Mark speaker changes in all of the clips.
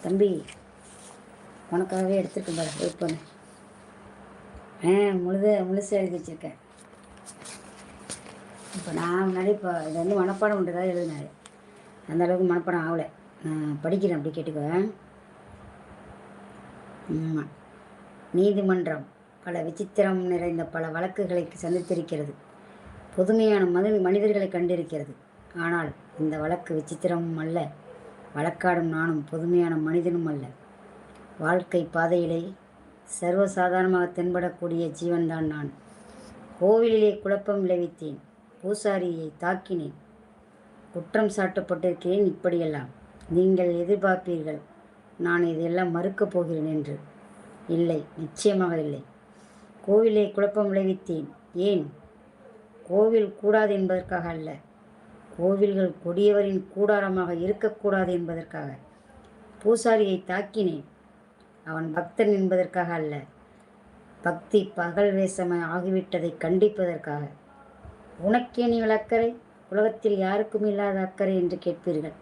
Speaker 1: தம்பி, உனக்காகவே எடுத்துருக்கேன் பாரு, வெயிட் பண்ணு. முழுசாக எழுதி வச்சுருக்கேன். இப்போ நான் முன்னாடி இது வந்து மனப்பாடம் பண்ணுறதா எழுதினாரு. அந்த அளவுக்கு மனப்பாடம் ஆகலை. நான் படிக்கிறேன், அப்படி கேட்டுக்குவேன். ஆமாம். நீதிமன்றம் பல விசித்திரம் நிறைந்த பல வழக்குகளை சந்தித்திருக்கிறது. புதுமையான மனிதர்களை கண்டிருக்கிறது. ஆனால் இந்த வழக்கு விசித்திரமும் அல்ல, வழக்காடும் நானும் புதுமையான மனிதனும் அல்ல. வாழ்க்கை பாதையிலே சர்வசாதாரணமாக தென்படக்கூடிய ஜீவன்தான் நான். கோவிலிலே குழப்பம் விளைவித்தேன், பூசாரியை தாக்கினேன், குற்றம் சாட்டப்பட்டிருக்கிறேன். இப்படியெல்லாம் நீங்கள் எதிர்பார்ப்பீர்கள் நான் இதையெல்லாம் மறுக்கப் போகிறேன் என்று. இல்லை, நிச்சயமாக இல்லை. கோவிலே குழப்பம் விளைவித்தேன். ஏன்? கோவில் கூடாது என்பதற்காக அல்ல, கோவில்கள் கொடியவரின் கூடாரமாக இருக்கக்கூடாது என்பதற்காக. பூசாரியை தாக்கினேன், அவன் பக்தன் என்பதற்காக அல்ல, பக்தி பகல் வேஷமாய் ஆகிவிட்டதை கண்டிப்பதற்காக. உனக்கே நீ அக்கறை, உலகத்தில் யாருக்கும் இல்லாத அக்கறை என்று கேட்பீர்கள்.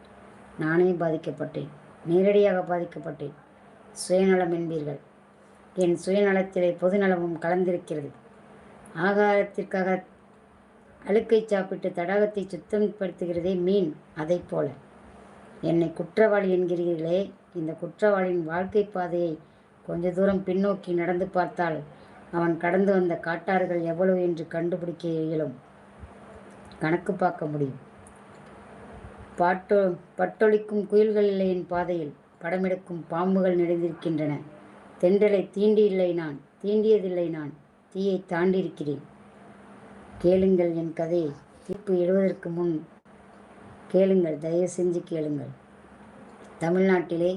Speaker 1: நானே பாதிக்கப்பட்டேன், நேரடியாக பாதிக்கப்பட்டேன். சுயநலம் என்பீர்கள். என் சுயநலத்திலே பொதுநலமும் கலந்திருக்கிறது. ஆகாரத்திற்காக அழுக்கை சாப்பிட்டு தடாகத்தை சுத்தப்படுத்துகிறதே மீன், அதை போல என்னை குற்றவாளி என்கிறீர்களே. இந்த குற்றவாளியின் வாழ்க்கை பாதையை கொஞ்ச தூரம் பின்னோக்கி நடந்து பார்த்தால் அவன் கடந்து வந்த காட்டாறுகள் எவ்வளவு என்று கண்டுபிடிக்க இயலும், கணக்கு பார்க்க முடியும். பட்டொலிக்கும் குயில்கள் இல்லை என் பாதையில், படமெடுக்கும் பாம்புகள் நிறைந்திருக்கின்றன. தென்றலை தீண்டியதில்லை நான், தீயை தாண்டியிருக்கிறேன். கேளுங்கள் என் கதையை. தீர்ப்பு எழுவதற்கு முன் கேளுங்கள், தயவு செஞ்சு கேளுங்கள். தமிழ்நாட்டிலே